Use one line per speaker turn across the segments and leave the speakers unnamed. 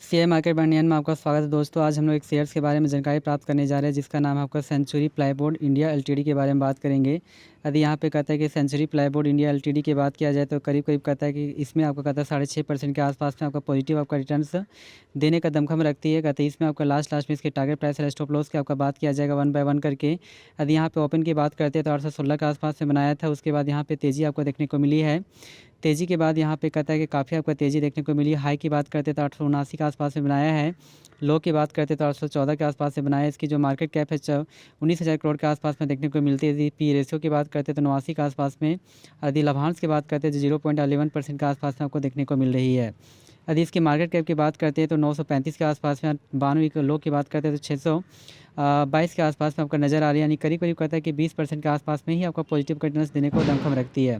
Share market बनियान में आपका स्वागत है दोस्तों। आज हम लोग एक शेयर्स के बारे में जानकारी प्राप्त करने जा रहे हैं जिसका नाम है आपका सेंचुरी प्लाईबोर्ड इंडिया एलटीडी के बारे में बात करेंगे। यदि यहाँ पे कहता है कि सेंचुरी प्लाईबोर्ड इंडिया एलटीडी की बात किया जाए तो करीब करीब कहता है कि इसमें आपका कहता है 6.5% के आसपास में आपका पॉजिटिव आपका रिटर्न्स देने का दमखम रखती है। कहते हैं इसमें आपका लास्ट में इसके टारगेट प्राइस और स्टॉप लॉस की आपका बात किया जाएगा वन बाय वन करके। यदि यहाँ पे ओपन की बात करते हैं तो 816 के आसपास में बनाया था। उसके बाद यहाँ पे तेज़ी आपको देखने को मिली है। तेज़ी के बाद यहाँ पे कहता है कि काफ़ी आपको तेज़ी देखने को मिली। हाई की बात करते तो 879 के आसपास में बनाया है। लो की बात करते तो 814 के आसपास से बनाया है। इसकी जो मार्केट कैप है 19,000 करोड़ के आसपास में देखने को मिलती है। यदि पी रेशियो की बात करते तो 89 के आसपास में। यदि लाभांश की बात करते तो 0.11% के आसपास में आपको देखने को मिल रही है। यदि इसकी मार्केट कैप की बात करते हैं तो 935 के आसपास में। 92 लो की बात करते हैं तो 622 के आसपास में आपका नज़र आ रही है। यानी करीब करीब कहता है कि 20% के आसपास में ही आपका पॉजिटिव रिटर्न्स देने को दमखम रखती है।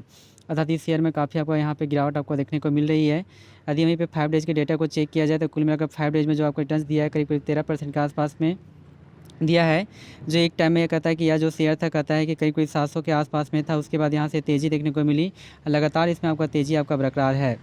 अर्थात इस शेयर में काफ़ी आपको यहाँ पे गिरावट आपको देखने को मिल रही है। यदि वहीं पे 5 डेज के डेटा को चेक किया जाए तो कुल मिलाकर 5 डेज में जो आपको रिटर्न्स दिया है करीब करीब 13% के आसपास में दिया है। जो एक टाइम में ये कहता है कि यह जो शेयर था कहता है कि करीब करीब 700 के आसपास में था। उसके बाद यहाँ से तेज़ी देखने को मिली। लगातार इसमें आपका तेज़ी आपका बरकरार है।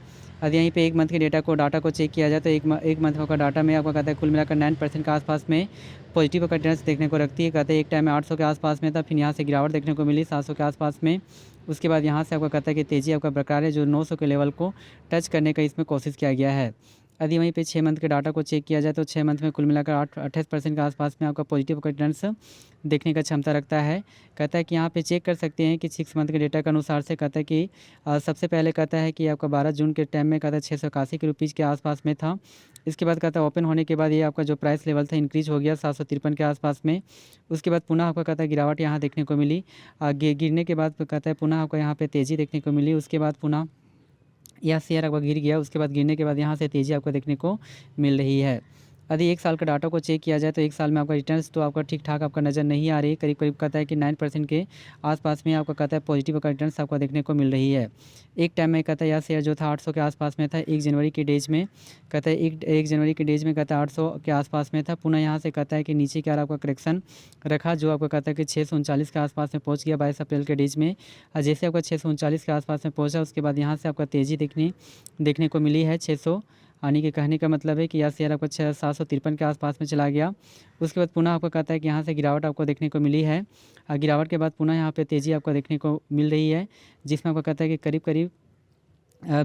यदि यहीं पे एक मंथ के डाटा को चेक किया जाए तो एक मंथ का डाटा में आपका कहता है कुल मिलाकर 9% के आसपास में पॉजिटिव का रिटर्न्स देखने को रखती है। कहते हैं एक टाइम में 800 के आसपास में था, फिर यहाँ से गिरावट देखने को मिली 700 के आसपास में। उसके बाद यहाँ से आपका कहता है कि तेज़ी आपका बरकरार है, जो 900 के लेवल को टच करने का इसमें कोशिश किया गया है। यदि वहीं पे 6 मंथ के डाटा को चेक किया जाए तो 6 मंथ में कुल मिलाकर 28% के आसपास में आपका पॉजिटिव का रिटर्न्स देखने का क्षमता रखता है। कहता है कि यहाँ पे चेक कर सकते हैं कि 6 मंथ के डेटा के अनुसार से कहता है कि सबसे पहले कहता है कि आपका 12 जून के टाइम में कहता है 681 के रुपीज़ के आसपास में था। इसके बाद कहता है ओपन होने के बाद ये आपका जो प्राइस लेवल था इंक्रीज हो गया 753 के आसपास में। उसके बाद पुनः आपका कहता है गिरावट यहाँ देखने को मिली। गिरने के बाद कहता है पुनः आपको यहाँ पे तेज़ी देखने को मिली। उसके बाद पुनः यह शेयर आपका गिर गया। उसके बाद गिरने के बाद यहाँ से तेज़ी आपको देखने को मिल रही है। यदि 1 साल का डाटा को चेक किया जाए तो 1 साल में आपका रिटर्न्स तो आपका ठीक ठाक आपका नज़र नहीं आ रही है। करीब करीब कहता है कि 9% के आसपास में आपका कहता है पॉजिटिव का रिटर्न्स आपको देखने को मिल रही है। एक टाइम में कहता है यह शेयर जो था 800 के आसपास में था 1 जनवरी के डेज में। कहता है 1 जनवरी के डेज में कहता है 800 के आसपास में था। पुनः यहाँ से कहता है कि नीचे की ओर आपका करेक्शन रखा, जो आपको कहता है कि 639 के आसपास में पहुँच गया 22 अप्रैल के डेज में। जैसे आपका 639 के आसपास में पहुँचा उसके बाद यहाँ से आपका तेज़ी देखने को मिली है 600। यानी कि कहने का मतलब है कि यह शेयर आपको 753 के आसपास में चला गया। उसके बाद पुनः आपको कहता है कि यहाँ से गिरावट आपको देखने को मिली है। गिरावट के बाद पुनः यहाँ पे तेज़ी आपको देखने को मिल रही है, जिसमें आपको कहता है कि करीब करीब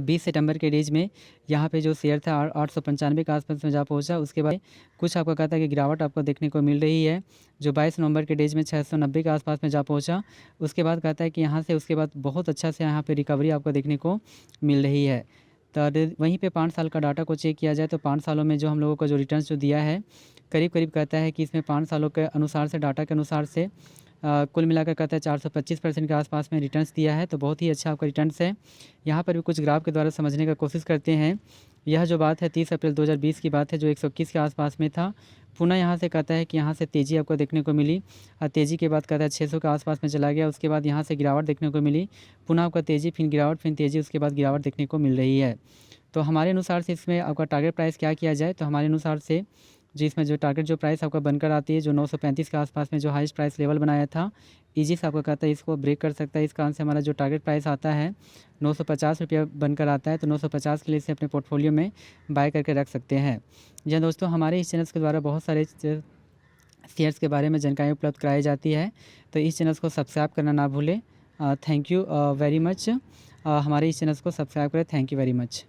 20 सितंबर के डेज में यहाँ पे जो शेयर था 895 के आसपास में जा पहुँचा। उसके बाद कुछ आपको कहता है कि गिरावट आपको देखने को मिल रही है, जो 22 नवंबर के डेज में 690 के आसपास में जा पहुँचा। उसके बाद कहता है कि यहाँ से उसके बाद बहुत अच्छा से यहाँ पे रिकवरी आपको देखने को मिल रही है। तो वहीं पे 5 साल का डाटा को चेक किया जाए तो 5 सालों में जो हम लोगों को जो रिटर्न्स जो दिया है करीब करीब कहता है कि इसमें 5 सालों के अनुसार से डाटा के अनुसार से कुल मिलाकर कहता है 425% के आसपास में रिटर्न्स दिया है। तो बहुत ही अच्छा आपका रिटर्न्स है। यहाँ पर भी कुछ ग्राफ के द्वारा समझने का कोशिश करते हैं। यह जो बात है 30 अप्रैल 2020 की बात है, जो 121 के आसपास में था। पुनः यहाँ से कहता है कि यहाँ से तेज़ी आपको देखने को मिली। तेज़ी के बाद कहता है 600 के आसपास में चला गया। उसके बाद यहाँ से गिरावट देखने को मिली। पुनः आपका तेज़ी, फिर गिरावट, फिर तेज़ी, उसके बाद गिरावट देखने को मिल रही है। तो हमारे अनुसार से इसमें आपका टारगेट प्राइस क्या किया जाए, तो हमारे अनुसार से जो इसमें जो टारगेट जो प्राइस आपका बनकर आती है, जो 935 के आसपास में जो हाईएस्ट प्राइस लेवल बनाया था, ईजी से आपको कहता है इसको ब्रेक कर सकता है। इस कारण से हमारा जो टारगेट प्राइस आता है 950 रुपया बनकर आता है। तो 950 के लिए इसे अपने पोर्टफोलियो में बाय करके रख सकते हैं। जी दोस्तों, हमारे इस चैनल के द्वारा बहुत सारे शेयर्स के बारे में जानकारी उपलब्ध कराई जाती है, तो इस चैनल को सब्सक्राइब करना ना भूलें। Thank you very much. हमारे इस चैनल को सब्सक्राइब करें। Thank you very much.